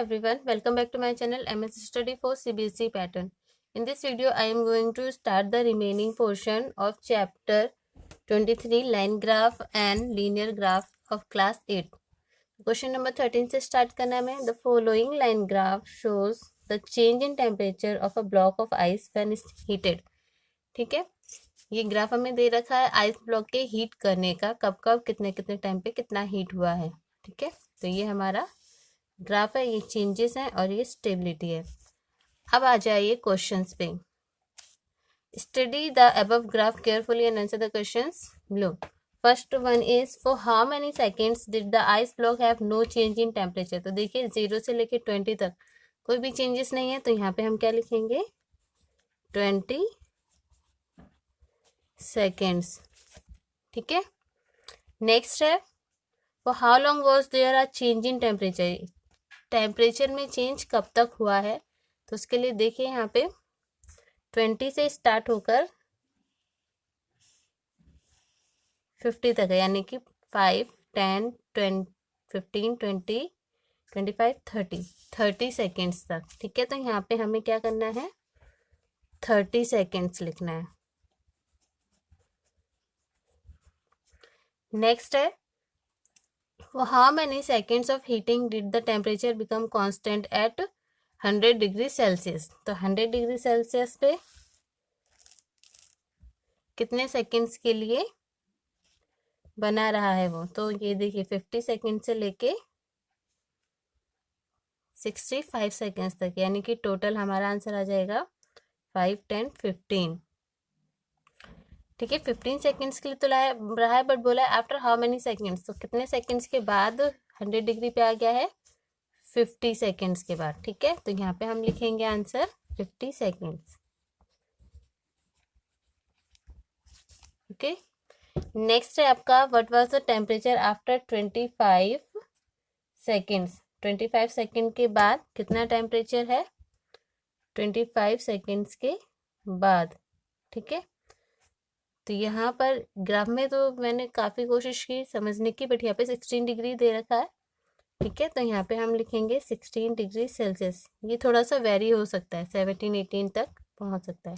everyone, welcome back to my channel MS Study for CBSE pattern. In this video, I am going to start the remaining portion of chapter 23 line graph and linear graph of class 8. Question number 13 से start करना है. The following line graph shows the change in temperature of a block of ice when it's heated. ठीक है, ये graph हमें दे रखा है ice block के हीट करने का, कब कब कितने कितने टाइम पे कितना हीट हुआ है. ठीक है, तो ये हमारा ग्राफ है, ये चेंजेस हैं और ये स्टेबिलिटी है. अब आ जाइए क्वेश्चंस पे. Study the above graph carefully and answer the questions below. First one is for how many seconds did the ice block have no change in temperature. तो देखिए 0 से लेके 20 तक कोई भी चेंजेस नहीं है, तो यहाँ पे हम क्या लिखेंगे 20 सेकेंड्स. ठीक है, नेक्स्ट है for how long was there a change in temperature. Temperature में चेंज कब तक हुआ है, तो उसके लिए देखिए यहाँ पे 20 से स्टार्ट होकर 50 तक है, यानी कि 5, 10, 20, 15, 20, 25, 30 सेकेंड्स तक. ठीक है, तो यहाँ पे हमें क्या करना है 30 सेकेंड्स लिखना है. नेक्स्ट है for how many seconds of heating did the temperature become constant at 100 degree Celsius. तो 100 डिग्री सेल्सियस पे कितने सेकेंड्स के लिए बना रहा है वो, तो ये देखिए 50 सेकेंड से लेके 65 सेकेंड्स तक, यानी कि टोटल हमारा आंसर आ जाएगा 5, 10, 15. ठीक है, 15 सेकेंड्स के लिए तो लाया रहा है, बट बोला है आफ्टर हाउ मेनी सेकेंड्स, तो कितने सेकेंड्स के बाद 100 डिग्री पे आ गया है 50 सेकेंड्स के बाद. ठीक है, तो यहाँ पे हम लिखेंगे आंसर 50 सेकेंड्स. ओके, नेक्स्ट है आपका what was the temperature after 25 seconds. 25 second के बाद कितना टेम्परेचर है 25 सेकेंड्स के बाद. ठीक है, तो यहाँ पर ग्राफ में तो मैंने काफ़ी कोशिश की समझने की, बट यहाँ पे 16 डिग्री दे रखा है. ठीक है, तो यहाँ पे हम लिखेंगे 16 डिग्री सेल्सियस. ये थोड़ा सा वेरी हो सकता है, 17, 18 तक पहुँच सकता है.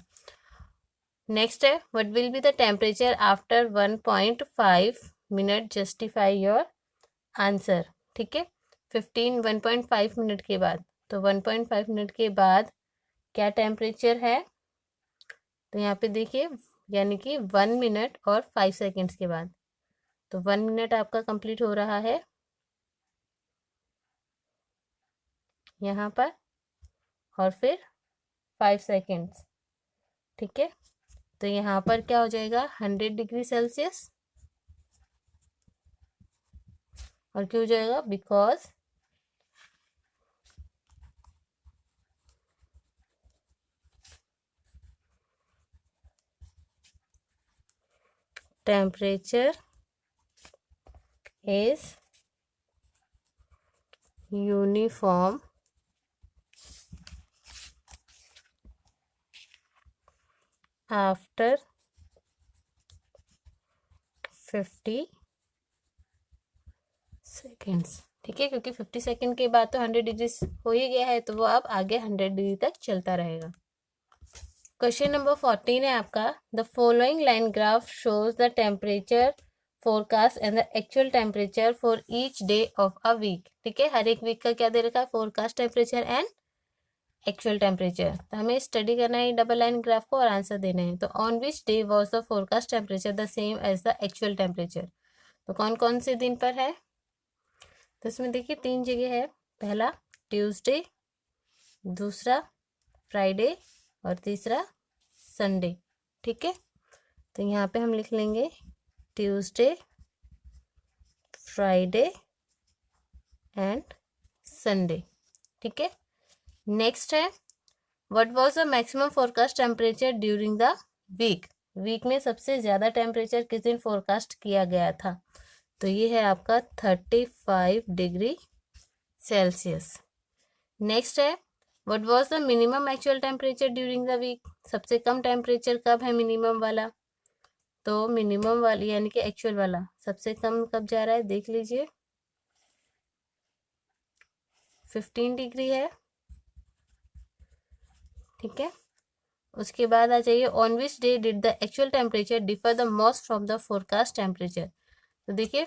नेक्स्ट है what will be the temperature after 1.5 minute, justify your answer. ठीक है, 1.5 मिनट के बाद, तो 1.5 मिनट के बाद क्या टेम्परेचर है, तो यहाँ पे देखिए यानी कि 1 मिनट और 5 सेकेंड्स के बाद, तो 1 मिनट आपका कंप्लीट हो रहा है यहाँ पर, और फिर 5 सेकेंड्स. ठीक है, तो यहाँ पर क्या हो जाएगा 100 डिग्री सेल्सियस. और क्यों हो जाएगा, because temperature is uniform after 50 seconds. ठीक है, क्योंकि 50 सेकेंड के बाद तो 100 डिग्री हो ही गया है, तो वो अब आगे 100 डिग्री तक चलता रहेगा. क्वेश्चन नंबर 14 है आपका. The following line graph shows the temperature forecast and the actual temperature for each day of a week. ठीक है, हर एक वीक का क्या दे रखा है forecast temperature and actual temperature. तो हमें स्टडी करना है डबल लाइन ग्राफ को और आंसर देने हैं. तो on which day was the forecast temperature the same as the actual temperature. तो कौन कौन से दिन पर है, तो इसमें देखिए 3 जगह है. पहला ट्यूसडे, दूसरा फ्राइडे और तीसरा संडे. ठीक है, तो यहाँ पे हम लिख लेंगे ट्यूसडे, फ्राइडे एंड संडे. ठीक है, नेक्स्ट है what was the maximum forecast temperature during the week. Week में सबसे ज़्यादा टेम्परेचर किस दिन फोरकास्ट किया गया था, तो ये है आपका 35 डिग्री सेल्सियस. नेक्स्ट है what was the minimum actual temperature during the week. सबसे कम टेम्परेचर कब है मिनिमम वाला, तो मिनिमम वाली यानी कि एक्चुअल वाला सबसे कम कब जा रहा है, देख लीजिए 15 डिग्री है, ठीक है। उसके बाद आ जाइए, on which day did the actual temperature differ the most from the forecast temperature. तो देखिए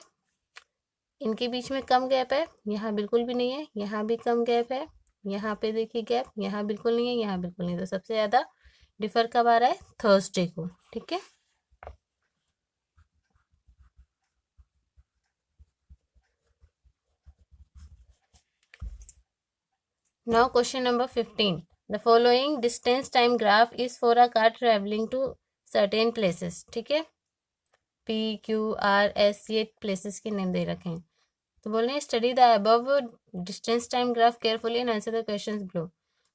इनके बीच में कम गैप है, यहाँ बिल्कुल भी नहीं है, यहाँ भी कम गैप है, यहाँ पे देखिए गैप, यहाँ बिल्कुल नहीं है, यहाँ बिल्कुल नहीं है। तो सबसे ज़्यादा डिफर कब आ रहा है? थर्सडे को, ठीक है। Now question number 15. The following distance time graph is for a car traveling to certain places. ठीक है, P, Q, R, S ये places के नेम दे रखे हैं। तो बोल रहे हैं study the above distance time graph carefully and answer the questions below.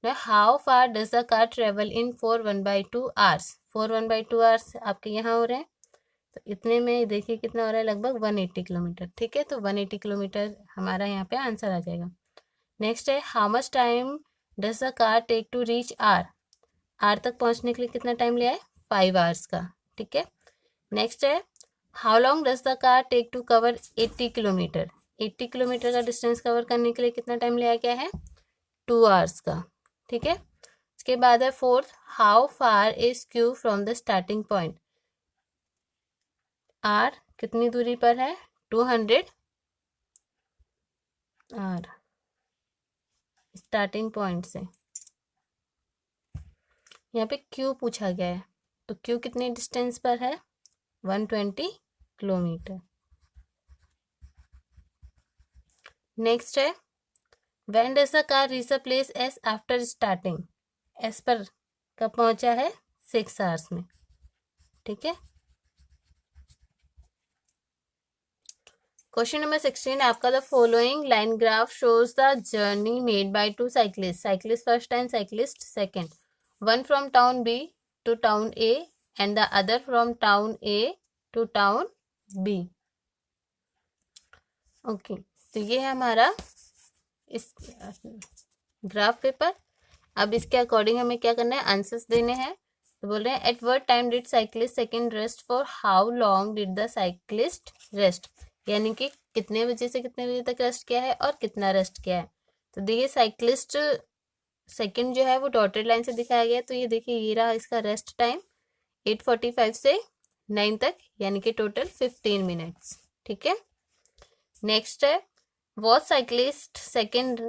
Now how far does the car travel in 4 1/2 hours? 4 1/2 hours आपके यहाँ हो रहे हैं, तो इतने में देखिए कितना हो रहा है, लगभग 180 किलोमीटर, ठीक है। तो 180 किलोमीटर हमारा यहाँ पे आंसर आ जाएगा। नेक्स्ट है, how much time does the car take to reach R? R तक पहुंचने के लिए कितना टाइम लिया है? 5 आवर्स का, ठीक है। नेक्स्ट है, how long does the car take to cover 80 kilometre? 80 kilometre का डिस्टेंस कवर करने के लिए कितना टाइम लिया गया है? 2 आवर्स का, ठीक है। उसके बाद है fourth, how far is Q from the starting point? R कितनी दूरी पर है? 200 आर स्टार्टिंग पॉइंट से। यहाँ पे क्यू पूछा गया है, तो क्यू कितनी डिस्टेंस पर है? 120 किलोमीटर। नेक्स्ट है, when does the car reach the place S after starting? S पर कब पहुंचा है? 6 आवर्स में, ठीक है। क्वेश्चन नंबर 16 आपका, the following line graph shows the journey made by 2 cyclist, cyclist first and cyclist second, one from town B to town A and the other from town A to town B. Okay, तो ये है हमारा इस graph paper. अब इसके according हमें क्या करना है? आंसर्स देने हैं। तो बोल रहे हैं, eight what time did cyclist second rest for how long did the cyclist rest? यानी कि कितने बजे से कितने बजे तक रेस्ट किया है और कितना रेस्ट किया है। तो देखिए साइक्लिस्ट सेकंड जो है वो डॉटेड लाइन से दिखाया गया है, तो ये देखिए ये रहा इसका रेस्ट टाइम 8:45 से 9 तक, यानी कि टोटल 15 मिनट्स, ठीक है। नेक्स्ट है, was cyclist second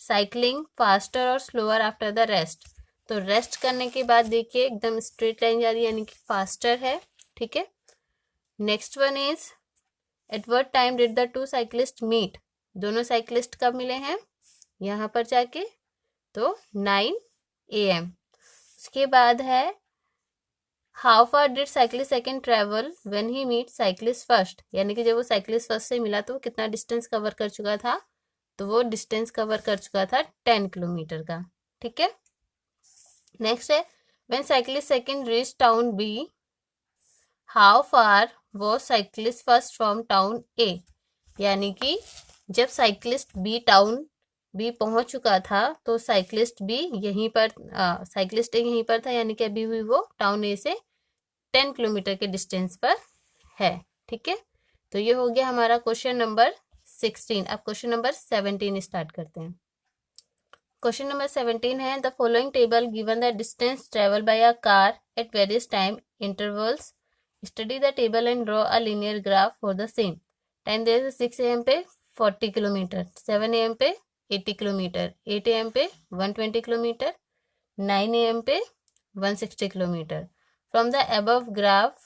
cycling faster और स्लोअर आफ्टर द रेस्ट? तो रेस्ट करने के बाद देखिए एकदम स्ट्रेट लाइन जा रही है, यानी कि फास्टर है, ठीक है। Next one is, at what time did the 2 cyclist meet? दोनों साइक्लिस्ट कब मिले हैं? यहाँ पर जाके, तो 9 AM। उसके बाद है, how far did cyclist second travel when he meet cyclist first? यानी कि जब वो साइक्लिस्ट फर्स्ट से मिला तो वो कितना डिस्टेंस कवर कर चुका था? तो वो डिस्टेंस कवर कर चुका था 10 किलोमीटर का, ठीक है। नेक्स्ट है, when cyclist second reach town B, how far was cyclist first from town A? यानी कि जब साइक्लिस्ट बी टाउन बी पहुंच चुका था तो साइक्लिस्ट बी यहीं पर साइक्लिस्ट ए यहीं पर था, यानी कि अभी भी वो टाउन ए से 10 किलोमीटर के डिस्टेंस पर है, ठीक है। तो ये हो गया हमारा क्वेश्चन नंबर 16। अब क्वेश्चन नंबर 17 स्टार्ट करते हैं। क्वेश्चन नंबर 17 है, the following table given the distance travel by a car at various time intervals, study the table and draw a linear graph for the same. Time they 6 AM पे 40 kilometre, 7 AM पे 80 kilometre, 8 AM पे 120 kilometre, 9 AM पे 160 kilometre. From the above graph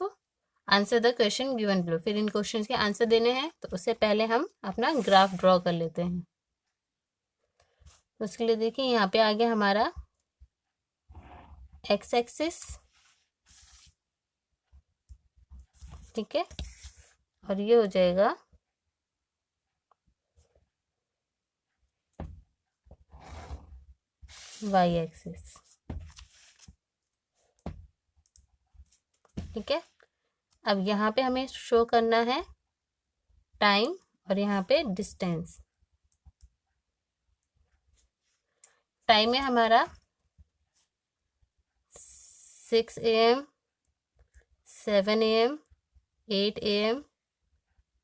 answer the question given below. फिर इन question के answer देने हैं, तो उससे पहले हम अपना ग्राफ ड्रॉ कर लेते हैं। तो उसके लिए देखिए यहाँ पे आ गया हमारा एक्स एक्सिस, ठीक है, और ये हो जाएगा वाई एक्सिस, ठीक है। अब यहाँ पे हमें शो करना है टाइम और यहाँ पे डिस्टेंस। टाइम है हमारा 6 AM, 7 AM, 8 AM,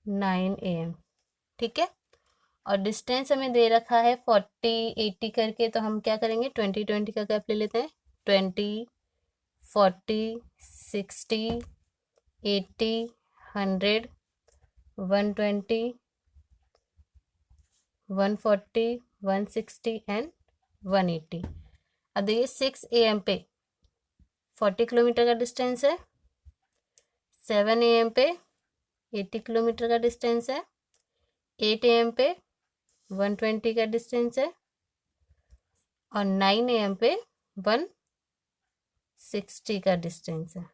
9 AM, ठीक है। और डिस्टेंस हमें दे रखा है 40 80 करके, तो हम क्या करेंगे 20 20 का गैप ले लेते हैं। 20 40 60 80 100 120 140 160 एंड 180। अब देखिए 6 AM पे 40 किलोमीटर का डिस्टेंस है, 7 AM पे 80 किलोमीटर का डिस्टेंस है, 8 AM पे 120 का डिस्टेंस है और 9 AM पे 160 का डिस्टेंस है।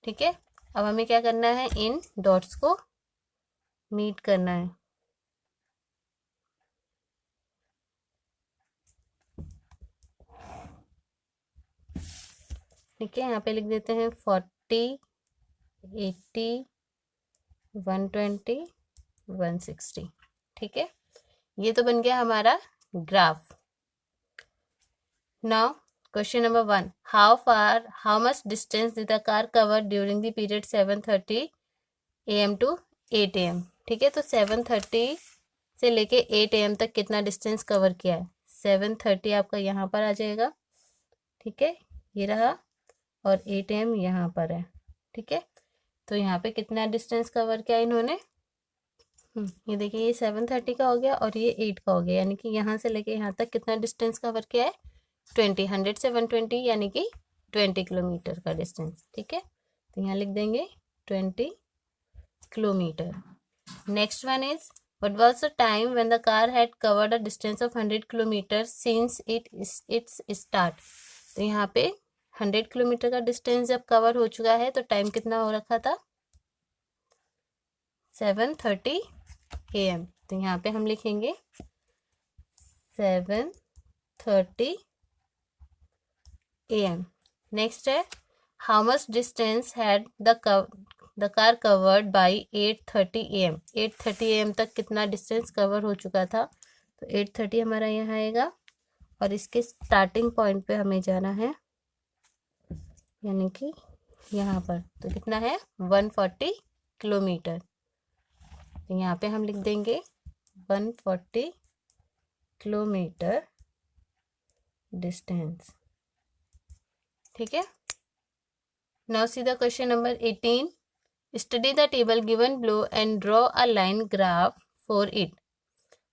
ठीक है, अब हमें क्या करना है, इन डॉट्स को मीट करना है। ठीक है, यहाँ पे लिख देते हैं 40 80 120 160। ठीक है, ये तो बन गया हमारा graph. Now question number 1, how much distance did the car cover during the period 7:30 AM to 8 AM। ठीक है, तो 7:30 से लेके 8 AM तक कितना डिस्टेंस कवर किया है। 7:30 आपका यहाँ पर आ जाएगा। ठीक है, ये रहा, और 8 AM यहाँ पर है। ठीक है, तो यहाँ पे कितना डिस्टेंस कवर किया इन्होंने, ये देखिए, ये 7:30 का हो गया और ये 8 का हो गया, यानी कि यहाँ से लेके यहाँ तक कितना डिस्टेंस कवर किया है 20। 100 से 120 यानी कि 20 किलोमीटर का डिस्टेंस। ठीक है, तो यहाँ लिख देंगे 20 kilometre. Next one is, what was the time when the car had covered a distance of 100 kilometers since its start। तो यहाँ पे 100 किलोमीटर का डिस्टेंस जब कवर हो चुका है तो टाइम कितना हो रखा था 7:30 AM। तो यहाँ पे हम लिखेंगे 7:30 AM। नेक्स्ट है, how much distance had the car covered by 8:30 AM। 8:30 AM तक कितना डिस्टेंस कवर हो चुका था, तो 8:30 हमारा यहाँ आएगा और इसके स्टार्टिंग पॉइंट पे हमें जाना है, यानी कि यहाँ पर, तो कितना है 140 किलोमीटर। तो यहाँ पे हम लिख देंगे 140 किलोमीटर डिस्टेंस। ठीक है, now see the question number 18, study the table given below and draw a line graph for it.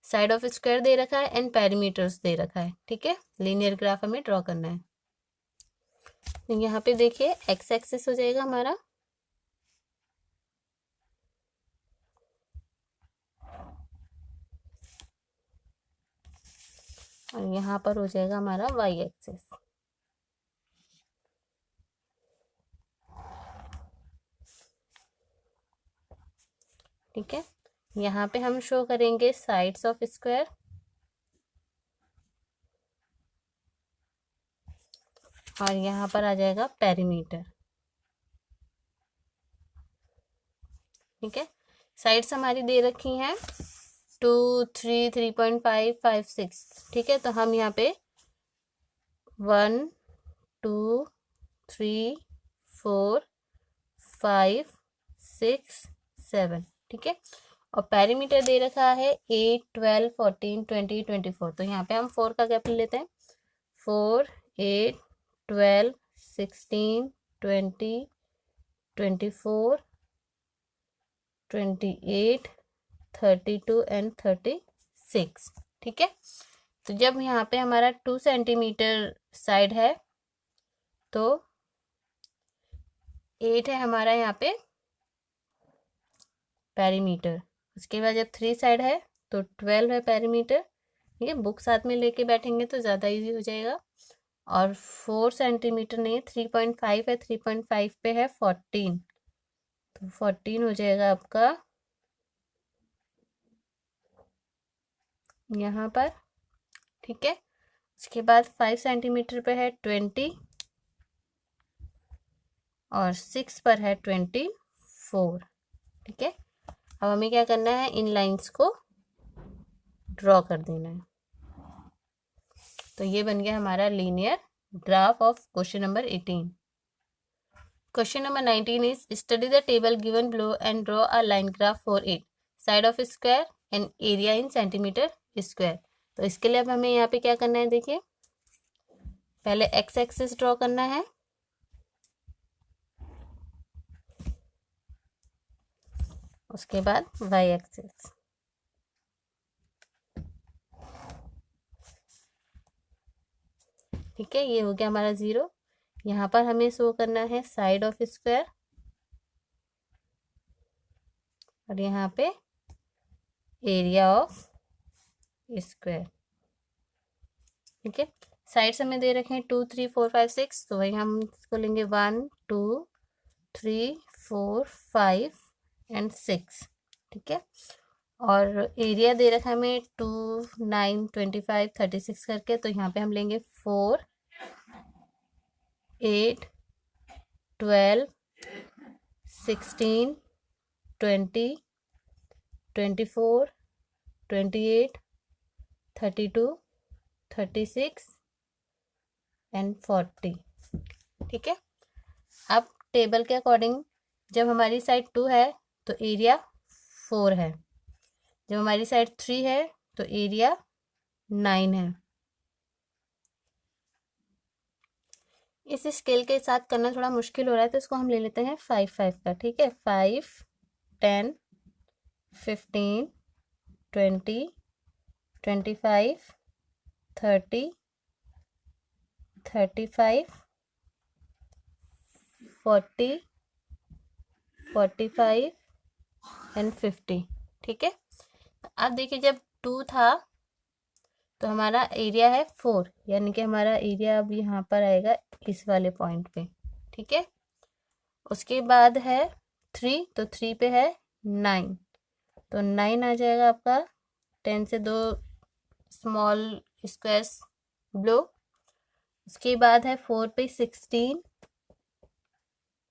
Side of square दे रखा है एंड पैरामीटर्स दे रखा है। ठीक है, लीनियर ग्राफ हमें ड्रॉ करना है। तो यहाँ पे देखिए एक्स एक्सिस हो जाएगा हमारा, और यहाँ पर हो जाएगा हमारा वाई एक्सिस। ठीक है, यहाँ पे हम शो करेंगे साइड्स ऑफ स्क्वायर, और यहाँ पर आ जाएगा पेरीमीटर। ठीक है, साइड्स हमारी दे रखी हैं 2 3 3.5 5 6। ठीक है, तो हम यहाँ पे 1 2 3 4 5 6 7। ठीक है, और पेरीमीटर दे रखा है 8 12 14 20 24। तो यहाँ पे हम 4 का गैप ले लेते हैं। 4 8 12 16 20 24 28 32 एंड 36। ठीक है, तो जब यहाँ पे हमारा 2 सेंटीमीटर साइड है तो 8 है हमारा यहाँ पे पेरीमीटर। उसके बाद जब 3 साइड है तो 12 है पेरीमीटर। ठीक है, बुक साथ में लेके बैठेंगे तो ज़्यादा इजी हो जाएगा। और 4 सेंटीमीटर नहीं, 3.5 है, 3.5 पे है 14, तो 14 हो जाएगा आपका यहाँ पर। ठीक है, उसके बाद 5 सेंटीमीटर पे है 20 और 6 पर है 24। ठीक है, अब हमें क्या करना है, इन लाइंस को ड्रॉ कर देना है। तो ये बन गया हमारा linear graph of question number 18। Question number 19 is, study the table given below and draw a line graph for it. Side of square and area in centimetre square. तो इसके लिए अब हमें यहाँ पे क्या करना है, देखिए पहले एक्स एक्सिस ड्रॉ करना है, उसके बाद वाई एक्सिस। ठीक है, ये हो गया हमारा 0। यहाँ पर हमें शो करना है साइड ऑफ स्क्वायर, और यहाँ पे एरिया ऑफ स्क्वायर। ठीक है, साइड्स हमें दे रखे हैं 2 3 4 5 6, तो वही हम इसको लेंगे 1 2 3 4 5 एंड 6। ठीक है, और एरिया दे रखा है हमें 2 9 25 36 करके, तो यहाँ पे हम लेंगे 4 8 12 16 20 24 28 32 36 एंड 40। ठीक है, अब टेबल के अकॉर्डिंग जब हमारी साइड 2 है तो एरिया 4 है, जब हमारी साइड 3 है तो एरिया 9 है। इस स्केल के साथ करना थोड़ा मुश्किल हो रहा है, तो इसको हम ले लेते हैं 5 5 का। ठीक है, 5 10 15 20 25 30 35 40 45 एंड 50। ठीक है, अब देखिए जब 2 था तो हमारा एरिया है 4, यानी कि हमारा एरिया अब यहाँ पर आएगा इस वाले पॉइंट पे। ठीक है, उसके बाद है 3, तो 3 पे है 9, तो 9 आ जाएगा आपका। 10 से 2 स्मॉल स्क्वायर्स ब्लो। उसके बाद है 4 पे 16,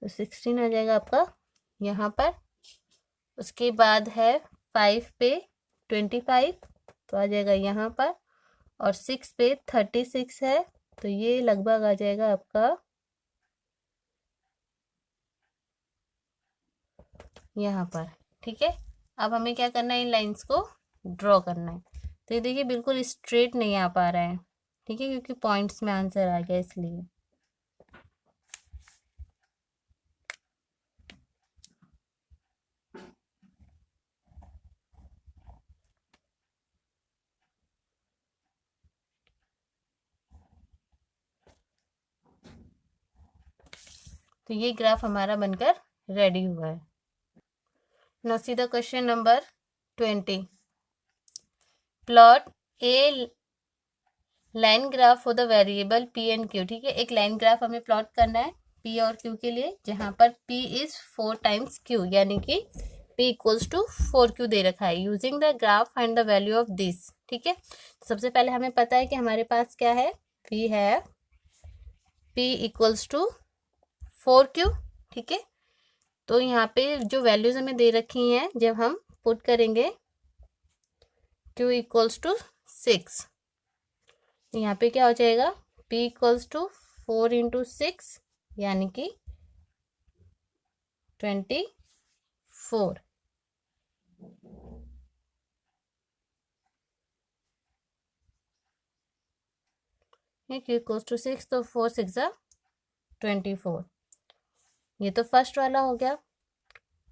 तो 16 आ जाएगा आपका यहाँ पर। उसके बाद है 5 पे 25, तो आ जाएगा यहाँ पर, और 6 पे 36 है, तो ये लगभग आ जाएगा आपका यहाँ पर। ठीक है, अब हमें क्या करना है, इन लाइंस को ड्रॉ करना है। तो ये देखिए बिल्कुल स्ट्रेट नहीं आ पा रहा है। ठीक है, क्योंकि पॉइंट्स में आंसर आ गया इसलिए। तो ये ग्राफ हमारा बनकर रेडी हुआ है। Now see the question number 20। Plot A line graph for the variable P and Q. ठीक है, एक लाइन ग्राफ हमें प्लॉट करना है पी और क्यू के लिए, जहां पर पी इज 4 टाइम्स क्यू, यानी कि पी इक्वल्स टू 4 क्यू दे रखा है। Using the graph find the value of this. ठीक है, सबसे पहले हमें पता है कि हमारे पास क्या है, पी है पी इक्वल्स टू 4 क्यू। ठीक है, तो यहाँ पे जो वैल्यूज हमें दे रखी हैं, जब हम पुट करेंगे क्यू इक्वल्स टू 6, तो यहाँ पे क्या हो जाएगा, p इक्वल्स टू 4 इंटू 6, यानी कि 24। q इक्वल्स टू 6, तो 4 6 24। ये तो फर्स्ट वाला हो गया।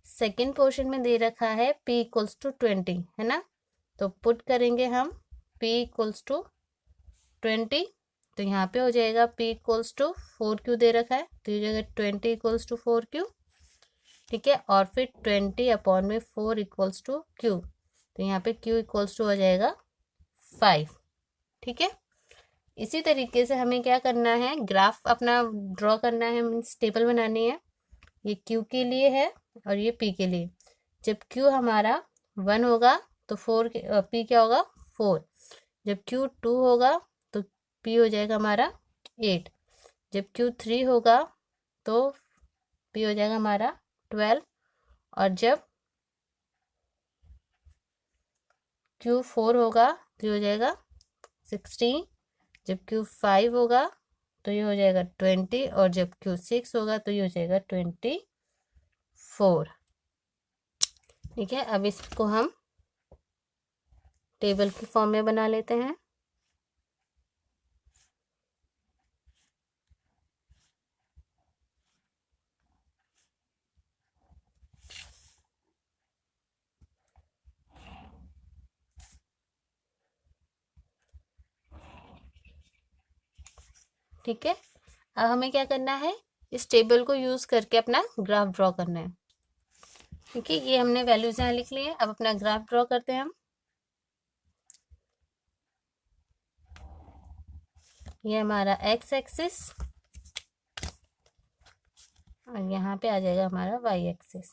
सेकेंड पोर्शन में दे रखा है p इक्वल्स टू 20, है ना, तो पुट करेंगे हम p इक्वल्स टू 20, तो यहाँ पे हो जाएगा p इक्वल्स टू 4q दे रखा है, तो ये जाएगा 20 इक्वल्स टू 4q। ठीक है, और फिर 20 अपॉन में 4 इक्वल्स टू q, तो यहाँ पे q इक्वल्स टू हो जाएगा 5। ठीक है, इसी तरीके से हमें क्या करना है, ग्राफ अपना ड्रॉ करना है, मीन्स टेबल बनानी है। ये q के लिए है और ये p के लिए। जब q हमारा 1 होगा तो p क्या होगा 4। जब q 2 होगा तो p हो जाएगा हमारा 8। जब q 3 होगा तो p हो जाएगा हमारा 12, और जब q 4 होगा तो ये हो जाएगा 16। जब q 5 होगा तो ये हो जाएगा 20, और जब q 6 होगा तो ये हो जाएगा 24। ठीक है, अब इसको हम टेबल की फॉर्म में बना लेते हैं। ठीक है, अब हमें क्या करना है, इस टेबल को यूज करके अपना ग्राफ ड्रॉ करना है। ठीक है, ये हमने वैल्यूज यहाँ लिख ली है। अब अपना ग्राफ ड्रॉ करते हैं हम। ये हमारा एक्स एक्सिस और यहाँ पे आ जाएगा हमारा वाई एक्सिस।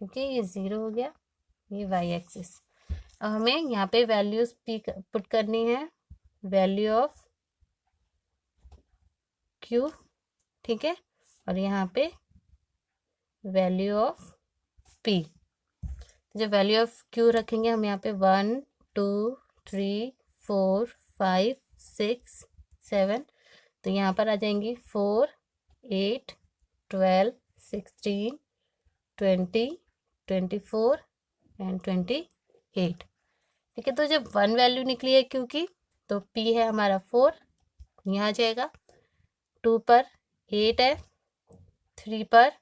ठीक है, ये 0 हो गया, ये वाई एक्सिस। अब हमें यहाँ पे वैल्यूज पुट करनी है, वैल्यू ऑफ क्यू। ठीक है, और यहाँ पे वैल्यू ऑफ पी। जब वैल्यू ऑफ क्यू रखेंगे हम यहाँ पे 1 2 3 4 5 6 7, तो यहाँ पर आ जाएंगी 4 8 12 16 20 24 एंड 28। ठीक है, तो जब 1 वैल्यू निकली है क्यू की, तो पी है हमारा 4, यहाँ जाएगा। 2 पर 8 है, 3 पर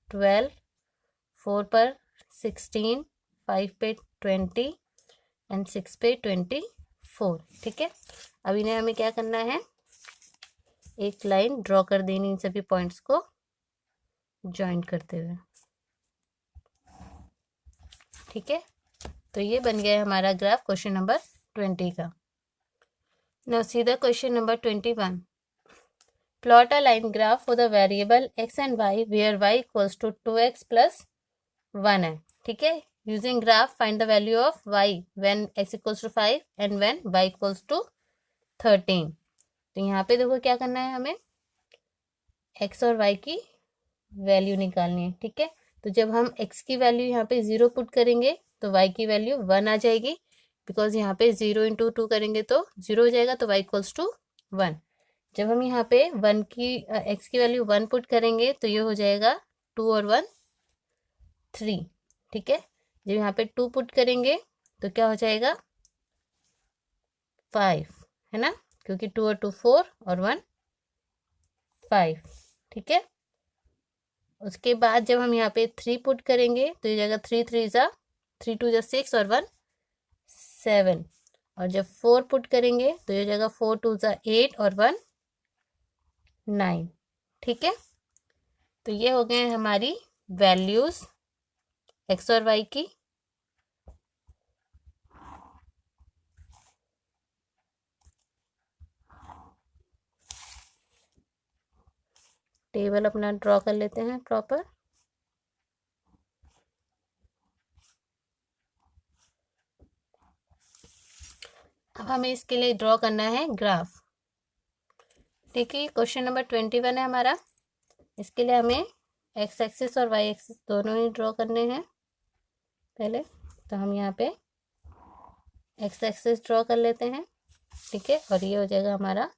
12, 4 पर 16, 5 पे 20 एंड 6 पे 24। ठीक है, अब इन्हें हमें क्या करना है, एक लाइन ड्रॉ कर देनी इन सभी पॉइंट्स को ज्वाइन करते हुए। ठीक है, तो ये बन गया हमारा ग्राफ क्वेश्चन नंबर 20 का। Now see the question number 21। Plot a line graph for the variable x and y where y equals to 2x plus 1 है। ठीक है, using graph find the value of y when x equals to 5 and when y equals to 13। तो यहाँ पे देखो क्या करना है, हमें x और y की वैल्यू निकालनी है। ठीक है, तो जब हम x की वैल्यू यहाँ पे 0 पुट करेंगे तो y की वैल्यू 1 आ जाएगी, बिकॉज यहाँ पे 0 इंटू 2 करेंगे तो 0 हो जाएगा, तो y इक्वल्स टू 1। जब हम यहाँ पे x की वैल्यू 1 पुट करेंगे तो ये हो जाएगा 2 और 1 3। ठीक है, जब यहाँ पे 2 पुट करेंगे तो क्या हो जाएगा 5, है ना, क्योंकि 2 और 2 4 और 1 5। ठीक है, उसके बाद जब हम यहाँ पे 3 पुट करेंगे तो ये जाएगा 3 3 जा 3 2 जा 6 और 1 7। और जब 4 पुट करेंगे तो ये जाएगा 4 2 जा 8 और 1 9। ठीक है, तो ये हो गए हमारी वैल्यूज x और y की। टेबल अपना ड्रॉ कर लेते हैं प्रॉपर। अब हमें इसके लिए ड्रॉ करना है ग्राफ। ठीक है, क्वेश्चन नंबर 21 है हमारा। इसके लिए हमें x एक्सिस और y एक्सिस दोनों ही ड्रॉ करने हैं पहले। तो हम यहाँ पे x एक्सिस ड्रॉ कर लेते हैं। ठीक है, और ये हो जाएगा हमारा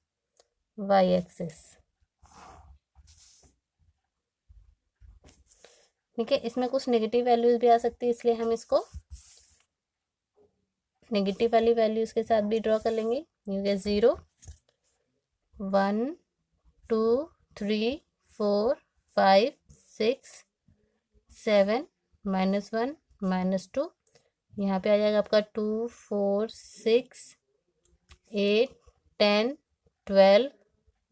y एक्सिस। ठीक है, इसमें कुछ नेगेटिव वैल्यूज भी आ सकती है, इसलिए हम इसको नेगेटिव वाली वैल्यूज के साथ भी ड्रॉ कर लेंगे। ये हो गया 0 1 2 3 4 5 6 7 -1 -2। यहाँ पे आ जाएगा आपका 2 4 6 8 10 12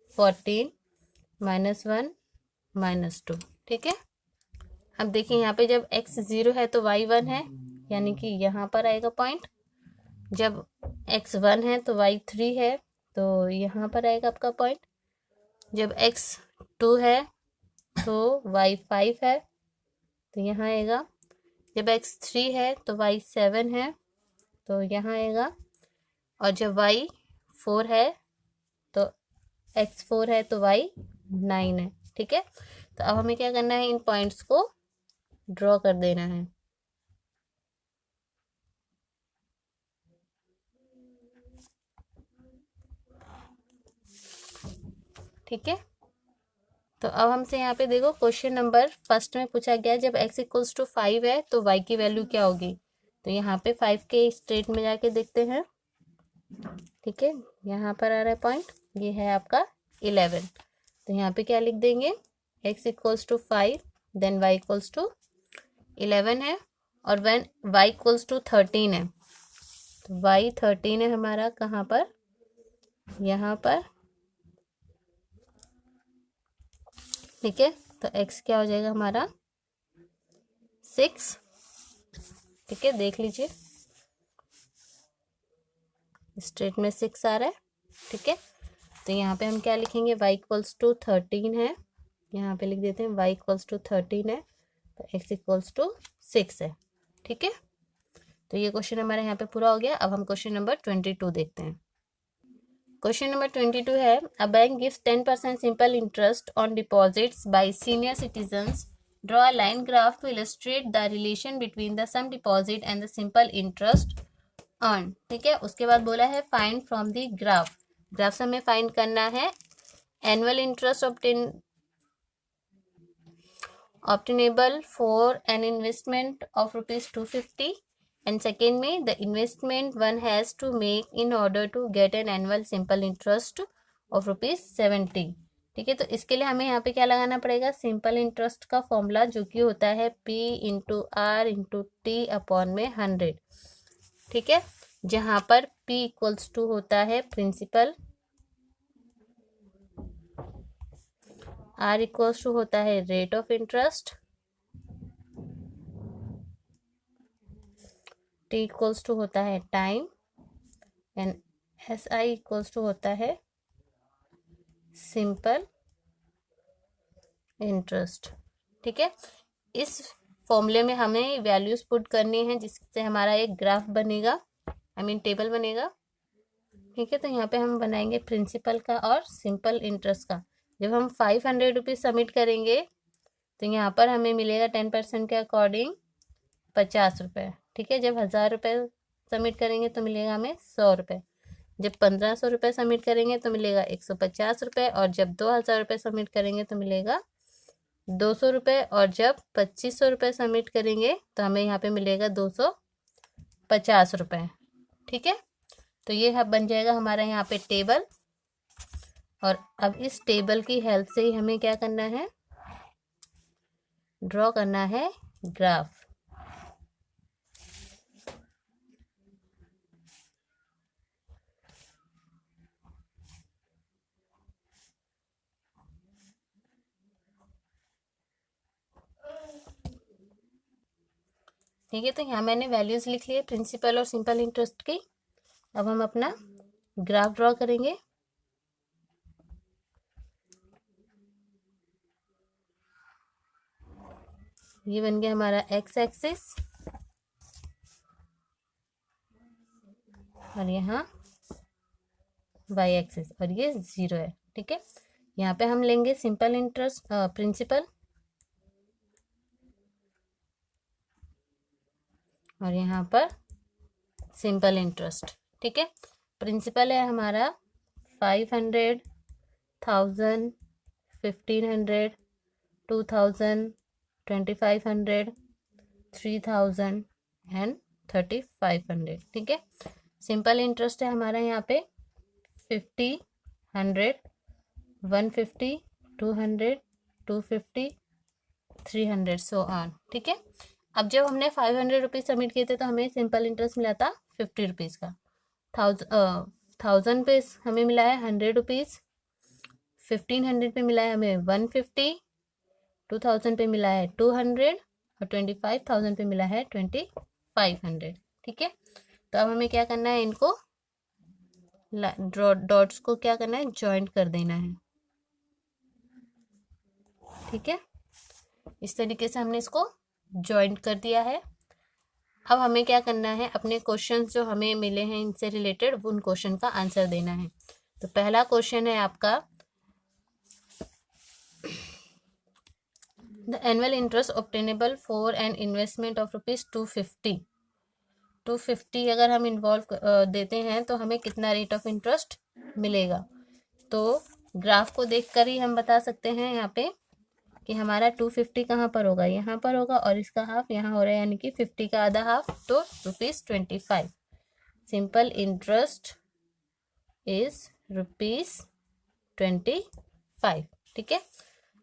14 -1 -2। ठीक है, अब देखिए यहाँ पे जब x 0 है तो y 1 है, यानी कि यहाँ पर आएगा पॉइंट। जब x 1 है तो y 3 है, तो यहाँ पर आएगा आपका पॉइंट। जब x 2 है तो y 5 है, तो यहाँ आएगा। जब x 3 है तो y 7 है, तो यहाँ आएगा। और जब y 4 है तो x 4 है तो y 9 है। ठीक है, तो अब हमें क्या करना है, इन पॉइंट्स को ड्रॉ कर देना है। ठीक है, तो अब हमसे यहाँ पे देखो क्वेश्चन नंबर फर्स्ट में पूछा गया जब x इक्वल्स टू 5 है तो y की वैल्यू क्या होगी। तो यहाँ पे 5 के स्ट्रेट में जाके देखते हैं। ठीक है, यहाँ पर आ रहा है पॉइंट, ये है आपका 11। तो यहाँ पे क्या लिख देंगे, x equals to 5 then y equals to 11 है, और व्हेन y इक्वल्स टू 13 है, तो y 13 है हमारा कहाँ पर, यहाँ पर। ठीक है, तो x क्या हो जाएगा हमारा 6। ठीक है, देख लीजिए स्ट्रेट में 6 आ रहा है। ठीक है, तो यहाँ पे हम क्या लिखेंगे, y इक्वल्स टू 13 है, यहाँ पे लिख देते हैं y इक्वल्स टू 13 है, तो x इक्वल्स टू 6 है। ठीक है, तो ये क्वेश्चन हमारा यहाँ पे पूरा हो गया। अब हम क्वेश्चन नंबर 22 देखते हैं। क्वेश्चन नंबर 22 है, a bank gives 10% simple interest on deposits by senior citizens, draw a line graph to illustrate the relation between the sum deposit and the simple interest earn. ठीक है, उसके बाद बोला है find from the graph. Graph से हमें find करना है annual interest obtainable for an investment of rupees 250, and second में the investment one has to make in order to get an annual simple interest of rupees 70। ठीक है, तो इसके लिए हमें यहाँ पे क्या लगाना पड़ेगा, सिंपल इंटरेस्ट का फॉर्मूला जो कि होता है P into R into T upon में 100। ठीक है, जहाँ पर P इक्वल्स टू होता है प्रिंसिपल, आर इक्वल्स टू होता है rate of interest, T equals to होता है time, and S I equals to होता है सिंपल इंटरेस्ट। ठीक है, इस फॉर्मूले में हमें वैल्यूज पुट करनी है जिससे हमारा एक ग्राफ बनेगा, टेबल बनेगा। ठीक है, तो यहाँ पे हम बनाएंगे प्रिंसिपल का और सिंपल इंटरेस्ट का। जब हम 500 रुपीज़ सबमिट करेंगे तो यहाँ पर हमें मिलेगा 10% के अकॉर्डिंग 50 रुपये। ठीक है, जब 1000 रुपये सबमिट करेंगे तो मिलेगा हमें 100 रुपये, जब 1500 रुपये सबमिट करेंगे तो मिलेगा 150 रुपये, और जब 2000 रुपये सबमिट करेंगे तो मिलेगा 200 रुपये, और जब 2500 रुपये सबमिट करेंगे तो हमें यहाँ पे मिलेगा 250 रुपये। ठीक है, तो ये बन जाएगा हमारा यहाँ पे टेबल, और अब इस टेबल की हेल्प से ही हमें क्या करना है, ड्रॉ करना है ग्राफ। ठीक है, तो यहाँ मैंने वैल्यूज लिख लिए प्रिंसिपल और सिंपल इंटरेस्ट की। अब हम अपना ग्राफ ड्रॉ करेंगे। ये बन गया हमारा एक्स एक्सिस, और यहाँ वाई एक्सिस, और ये 0 है। ठीक है, यहाँ पे हम लेंगे सिंपल इंटरेस्ट प्रिंसिपल, और यहाँ पर सिंपल इंटरेस्ट। ठीक है, प्रिंसिपल है हमारा 500, 1000, 1500, 2000, 2500, 3000 एंड 3500। ठीक है, सिंपल इंटरेस्ट है हमारा यहाँ पे 50, 100, 150, 200, 250, 300 सो ऑन। ठीक है, अब जब हमने 500 रुपीज़ सबमिट किए थे तो हमें सिंपल इंटरेस्ट मिला था 50 रुपीज़ का। 1000 पे हमें मिला है 100 रुपीज़, 1500 पे मिला है हमें 150, 2000 पे मिला है 200, और 25000 पे मिला है 2500। ठीक है, तो अब हमें क्या करना है, इनको डॉट्स को क्या करना है, ज्वाइंट कर देना है। ठीक है, इस तरीके से हमने इसको ज्वाइंट कर दिया है। अब हमें क्या करना है, अपने क्वेश्चंस जो हमें मिले हैं इनसे रिलेटेड उन क्वेश्चन का आंसर देना है। तो पहला क्वेश्चन है आपका, the annual interest obtainable for an investment of rupees 250 अगर हम इन्वॉल्व देते हैं तो हमें कितना रेट ऑफ इंटरेस्ट मिलेगा। तो ग्राफ को देखकर ही हम बता सकते हैं यहाँ पे कि हमारा 250 कहाँ पर होगा, यहाँ पर होगा, और इसका हाफ यहाँ हो रहा है, यानी कि 50 का आधा हाफ, तो ₹25। Simple interest is ₹25। ठीक है।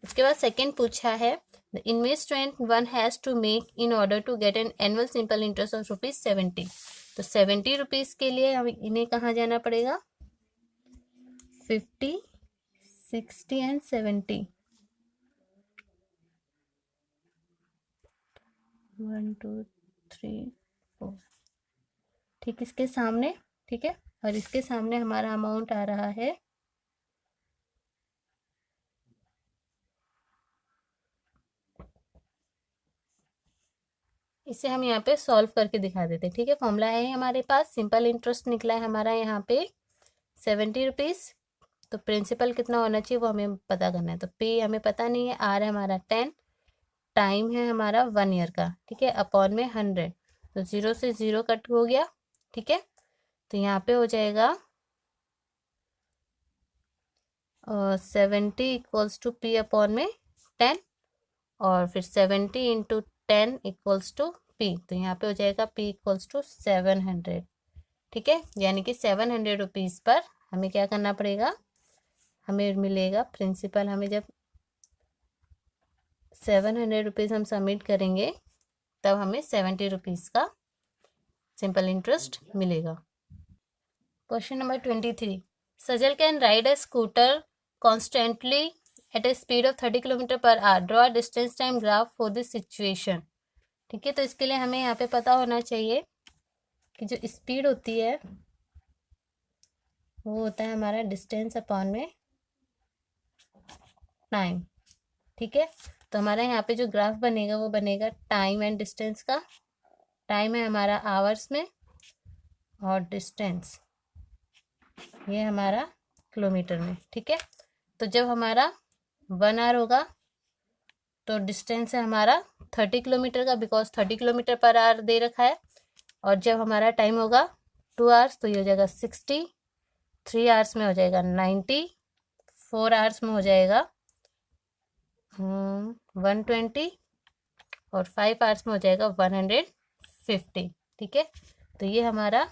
उसके बाद सेकंड पूछा है, the investment one has to make in order to get an annual simple interest of ₹70। तो ₹70 के लिए हमें इन्हें कहाँ जाना पड़ेगा, 50, 60 एंड 70, 1 2 3 4, ठीक इसके सामने। ठीक है, और इसके सामने हमारा अमाउंट आ रहा है इसे हम यहाँ पे सॉल्व करके दिखा देते हैं। ठीक है, फॉर्मूला है हमारे पास, सिंपल इंटरेस्ट निकला है हमारा यहाँ पे ₹70। तो प्रिंसिपल कितना होना चाहिए वो हमें पता करना है। तो पे हमें पता नहीं है, आर है हमारा 10, टाइम है हमारा 1 ईयर का। ठीक है, अपॉन में 100, तो 0 से 0 कट हो गया। ठीक है, तो यहाँ पे हो जाएगा 70 इक्वल्स टू पी अपॉन में 10, और फिर 70 इंटू 10 इक्वल्स टू पी, तो यहाँ पे हो जाएगा पी इक्वल्स टू 700। ठीक है, यानी कि ₹700 पर हमें क्या करना पड़ेगा, हमें मिलेगा प्रिंसिपल। हमें जब ₹700 हम सबमिट करेंगे तब हमें ₹70 का सिंपल इंटरेस्ट मिलेगा। Question number 23, Sajal can ride a scooter constantly at a speed of 30 kilometre per hour, draw distance time graph for this situation. ठीक है, तो इसके लिए हमें यहाँ पे पता होना चाहिए कि जो स्पीड होती है वो होता है हमारा डिस्टेंस अपॉन में टाइम। ठीक है, तो हमारा यहाँ पे जो ग्राफ बनेगा वो बनेगा टाइम एंड डिस्टेंस का। टाइम है हमारा आवर्स में, और डिस्टेंस ये हमारा किलोमीटर में। ठीक है, तो जब हमारा 1 आवर होगा तो डिस्टेंस है हमारा 30 किलोमीटर का, बिकॉज 30 किलोमीटर पर आवर दे रखा है। और जब हमारा टाइम होगा 2 आवर्स तो ये हो जाएगा 60, 3 आवर्स में हो जाएगा 90, 4 आवर्स में हो जाएगा 120, और 5 आवर्स में हो जाएगा 150। ठीक है, तो ये हमारा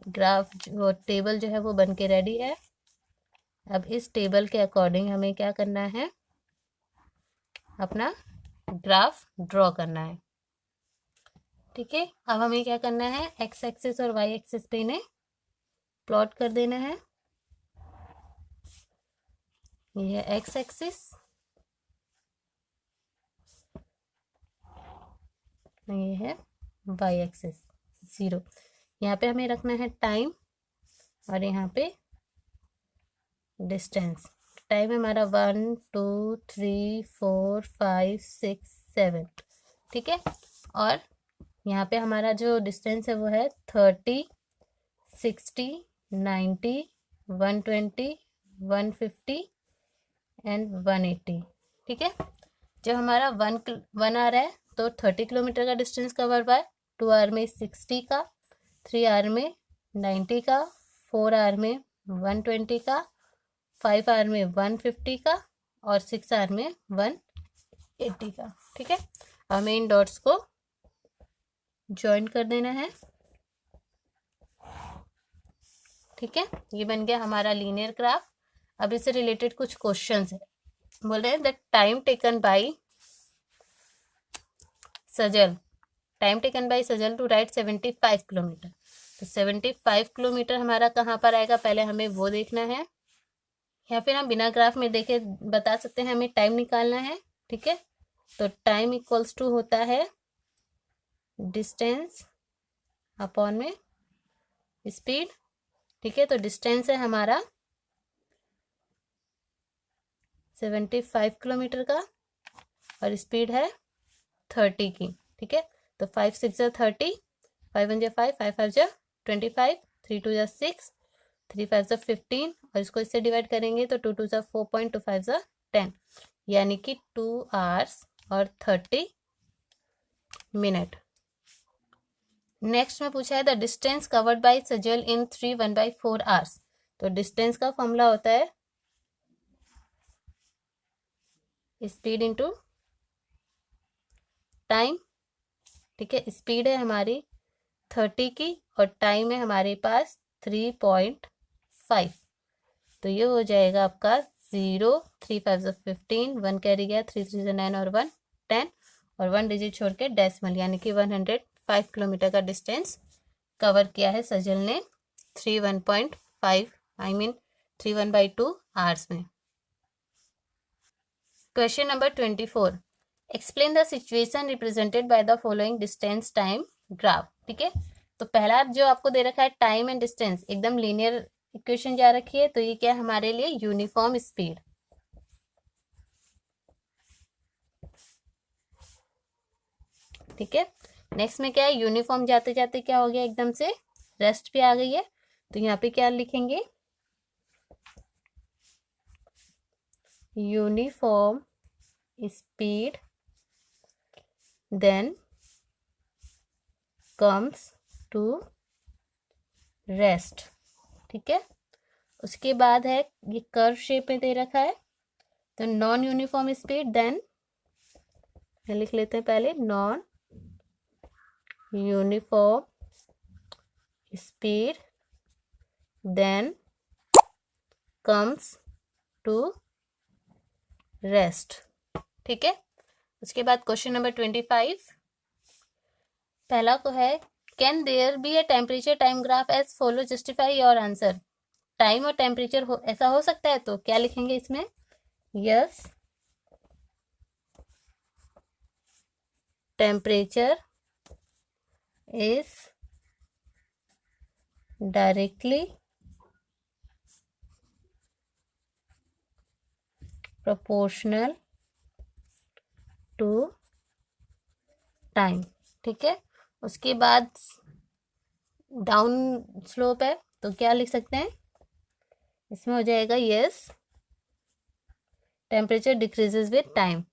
ग्राफ जो टेबल जो है वो बन के रेडी है। अब इस टेबल के अकॉर्डिंग हमें क्या करना है, अपना ग्राफ ड्रॉ करना है। ठीक है, अब हमें क्या करना है, एक्स एक्सिस और वाई एक्सिस पे इन्हें प्लॉट कर देना है। ये है एक्स एक्सिस, ये है वाई एक्सिस 0। यहाँ पे हमें रखना है टाइम, और यहाँ पे डिस्टेंस। टाइम है हमारा 1 2 3 4 5 6 7। ठीक है, और यहाँ पे हमारा जो डिस्टेंस है वो है 30, 60, 90, 120, 150 एंड 180। ठीक है, जब हमारा 1 आवर है तो 30 किलोमीटर का डिस्टेंस कवर हुआ है, 2 आवर में 60 का, 3 आवर में 90 का, 4 आवर में 120 का, 5 आवर में 150 का, और 6 आवर में 180 का। ठीक है, हमें इन डॉट्स को ज्वाइन कर देना है। ठीक है, ये बन गया हमारा लीनियर ग्राफ। अब इससे रिलेटेड कुछ क्वेश्चंस है। बोल रहे हैं the time taken by Sajal to ride 75 kilometre. तो 75 किलोमीटर हमारा कहाँ पर आएगा, पहले हमें वो देखना है, या फिर हम बिना ग्राफ में देखे बता सकते हैं, हमें टाइम निकालना है। ठीक है, तो टाइम इक्वल्स टू होता है डिस्टेंस अपॉन में स्पीड। ठीक है, तो डिस्टेंस है हमारा 75 किलोमीटर का, और स्पीड है 30 की। ठीक है, तो 5 6 जा 30, 5 1 जा 5, 5 5 जा 25, 3 2 जा 6, 3 5 जा 15, और इसको इससे डिवाइड करेंगे तो 2 2 जा 4, 2 5 जा 10, यानी कि 2 आवर्स और 30 मिनट। नेक्स्ट में पूछा है the distance covered by Sajal in 3 1/4 hours. तो डिस्टेंस का फॉर्मूला होता है स्पीड इंटू टाइम, ठीक है। स्पीड है हमारी 30 की और टाइम है हमारे पास 3.5, तो ये हो जाएगा आपका 0, 3 5 15, 1 कैरी गया, 3 3 9 और 1 10 और 1 डिजिट छोड़ के डेसिमल, यानी कि 105 किलोमीटर का डिस्टेंस कवर किया है सजल ने 3 1.2 आवर्स में। Question number 24, explain the situation represented by the following distance time graph, ठीक है। तो पहला जो आपको दे रखा है टाइम एंड डिस्टेंस, एकदम लीनियर इक्वेशन जा रखी है, तो ये क्या है हमारे लिए यूनिफॉर्म स्पीड, ठीक है। नेक्स्ट में क्या है, यूनिफॉर्म जाते जाते क्या हो गया, एकदम से रेस्ट पे आ गई है, तो यहाँ पे क्या लिखेंगे, uniform speed then comes to rest, ठीक है। उसके बाद है ये कर्व शेप में दे रखा है, तो नॉन यूनिफॉर्म स्पीड देन लिख लेते हैं पहले, non uniform speed then comes to rest, ठीक है। उसके बाद क्वेश्चन नंबर 25, पहला को है can there be a temperature time graph as follow, justify your answer. Time और टेम्परेचर ऐसा हो सकता है, तो क्या लिखेंगे इसमें, yes temperature is directly proportional to time, ठीक है। उसके बाद डाउन स्लोप है, तो क्या लिख सकते हैं इसमें, हो जाएगा yes temperature decreases with time,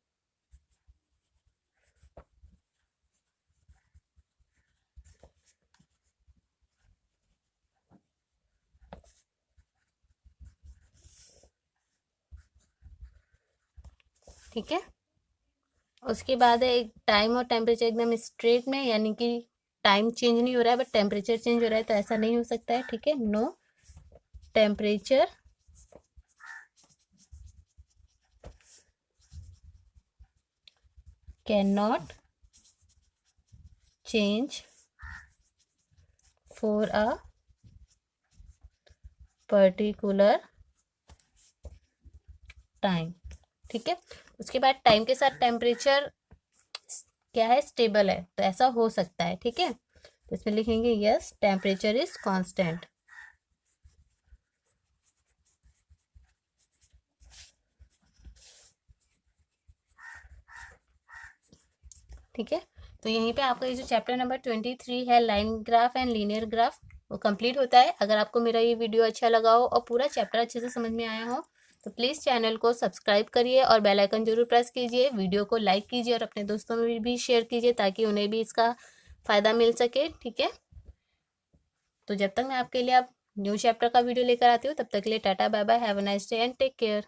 ठीक है। उसके बाद है एक टाइम और टेम्परेचर एकदम स्ट्रेट में, यानी कि टाइम चेंज नहीं हो रहा है बट टेम्परेचर चेंज हो रहा है, तो ऐसा नहीं हो सकता है, ठीक है। No temperature can not change for a particular time, ठीक है। उसके बाद टाइम के साथ टेम्परेचर क्या है, स्टेबल है, तो ऐसा हो सकता है, ठीक है। तो इसमें लिखेंगे यस टेम्परेचर इज कांस्टेंट, ठीक है। तो यहीं पे आपका ये जो चैप्टर नंबर 23 है line graph and linear graph, वो कंप्लीट होता है। अगर आपको मेरा ये वीडियो अच्छा लगा हो और पूरा चैप्टर अच्छे से समझ में आया हो, तो प्लीज़ चैनल को सब्सक्राइब करिए और बेल आइकन जरूर प्रेस कीजिए, वीडियो को लाइक कीजिए और अपने दोस्तों में भी शेयर कीजिए ताकि उन्हें भी इसका फ़ायदा मिल सके, ठीक है। तो जब तक मैं आपके लिए अब न्यू चैप्टर का वीडियो लेकर आती हूँ, तब तक के लिए tata bye bye, have a nice day and take care.